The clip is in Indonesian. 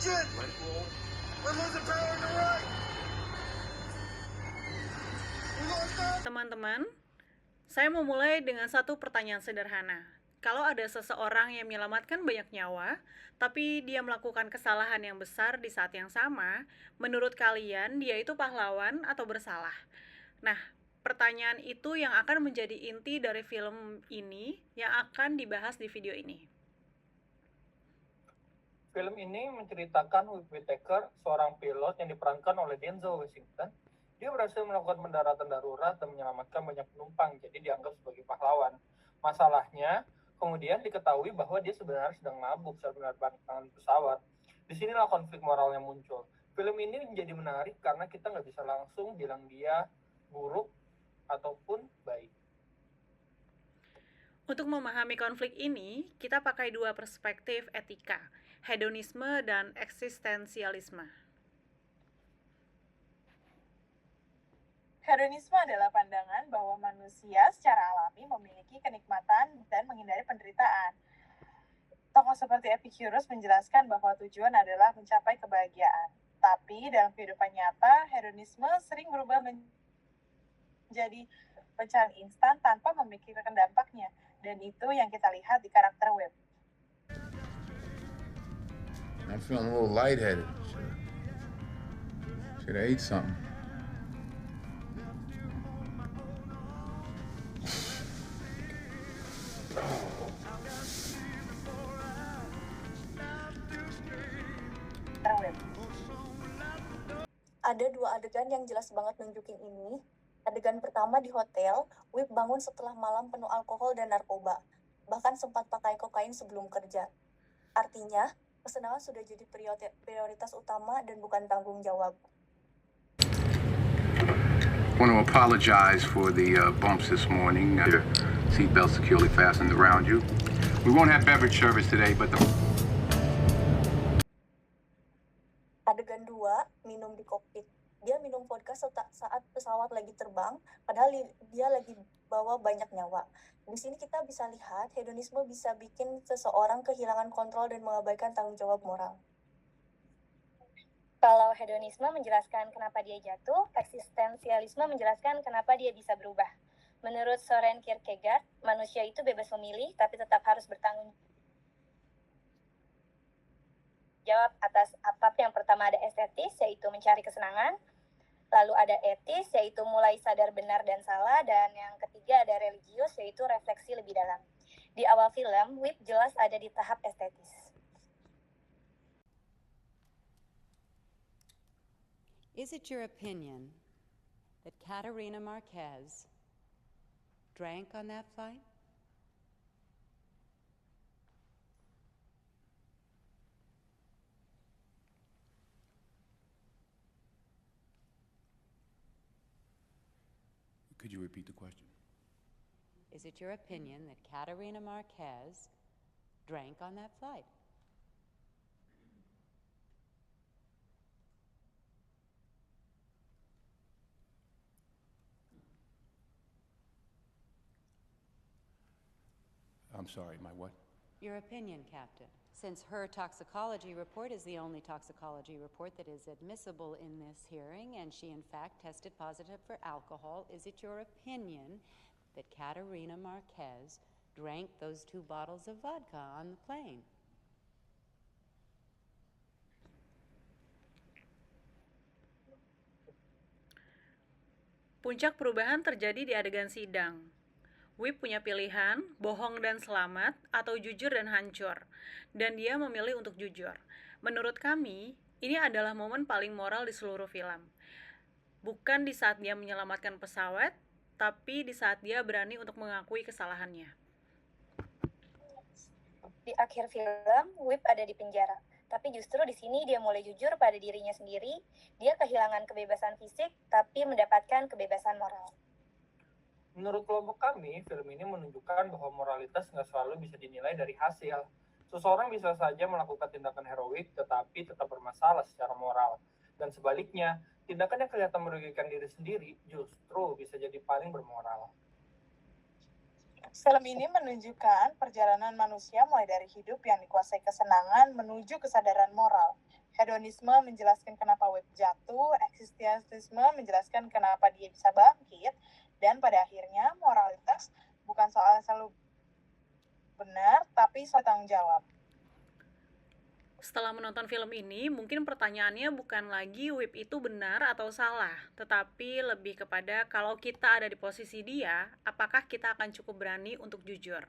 Shit! We're losing power to the right! Teman-teman, saya mau mulai dengan satu pertanyaan sederhana. Kalau ada seseorang yang menyelamatkan banyak nyawa, tapi dia melakukan kesalahan yang besar di saat yang sama, menurut kalian dia itu pahlawan atau bersalah? Nah, pertanyaan itu yang akan menjadi inti dari film ini yang akan dibahas di video ini. Film ini menceritakan Whip Whitaker, seorang pilot yang diperankan oleh Denzel Washington. Dia berhasil melakukan pendaratan darurat dan menyelamatkan banyak penumpang, jadi dianggap sebagai pahlawan. Masalahnya, kemudian diketahui bahwa dia sebenarnya sedang mabuk saat menerbangkan pesawat. Disinilah konflik moral yang muncul. Film ini menjadi menarik karena kita nggak bisa langsung bilang dia buruk ataupun baik. Untuk memahami konflik ini, kita pakai dua perspektif etika, hedonisme dan eksistensialisme. Hedonisme adalah pandangan bahwa manusia secara alami memiliki kenikmatan dan menghindari penderitaan. Tokoh seperti Epicurus menjelaskan bahwa tujuan adalah mencapai kebahagiaan. Tapi dalam kehidupan nyata, hedonisme sering berubah menjadi pencarian instan tanpa memikirkan dampaknya. Dan itu yang kita lihat di karakter Whip. I'm feeling a little lightheaded. Should I eat something? Ada dua adegan yang jelas banget nunjukin ini. Adegan pertama di hotel, Whip bangun setelah malam penuh alkohol dan narkoba. Bahkan sempat pakai kokain sebelum kerja. Artinya, kesenangan sudah jadi prioritas utama dan bukan tanggung jawab. I want to apologize for the bumps this morning. Your seatbelt securely fastened around you. We won't have beverage service today, but Adegan 2, minum di kokpit. Dia minum vodka saat pesawat lagi terbang, padahal dia lagi bawa banyak nyawa. Di sini kita bisa lihat hedonisme bisa bikin seseorang kehilangan kontrol dan mengabaikan tanggung jawab moral. Kalau hedonisme menjelaskan kenapa dia jatuh, eksistensialisme menjelaskan kenapa dia bisa berubah. Menurut Soren Kierkegaard, manusia itu bebas memilih tapi tetap harus bertanggung jawab atas apa. Yang pertama ada estetis, yaitu mencari kesenangan. Lalu ada etis, yaitu mulai sadar benar dan salah. Dan yang ketiga ada religius, yaitu refleksi lebih dalam. Di awal film, Whip jelas ada di tahap estetis. Is it your opinion that Caterina Marquez drank on that flight? could you repeat the question? Is it your opinion that Caterina Marquez drank on that flight? I'm sorry, my what? Your opinion, Captain. Since her toxicology report is the only toxicology report that is admissible in this hearing, and she in fact tested positive for alcohol, is it your opinion that Caterina Marquez drank those 2 bottles of vodka on the plane? Puncak perubahan terjadi di adegan sidang. Whip punya pilihan, bohong dan selamat, atau jujur dan hancur. Dan dia memilih untuk jujur. Menurut kami, ini adalah momen paling moral di seluruh film. Bukan di saat dia menyelamatkan pesawat, tapi di saat dia berani untuk mengakui kesalahannya. Di akhir film, Whip ada di penjara. Tapi justru di sini dia mulai jujur pada dirinya sendiri. Dia kehilangan kebebasan fisik, tapi mendapatkan kebebasan moral. Menurut kelompok kami, film ini menunjukkan bahwa moralitas nggak selalu bisa dinilai dari hasil. Seseorang bisa saja melakukan tindakan heroik, tetapi tetap bermasalah secara moral. Dan sebaliknya, tindakan yang kelihatan merugikan diri sendiri justru bisa jadi paling bermoral. Film ini menunjukkan perjalanan manusia mulai dari hidup yang dikuasai kesenangan menuju kesadaran moral. Hedonisme menjelaskan kenapa Whip jatuh, eksistensialisme menjelaskan kenapa dia bisa bangkit, dan pada akhirnya moralitas bukan soal selalu benar, tapi soal tanggung jawab. Setelah menonton film ini, mungkin pertanyaannya bukan lagi Whip itu benar atau salah, tetapi lebih kepada kalau kita ada di posisi dia, apakah kita akan cukup berani untuk jujur?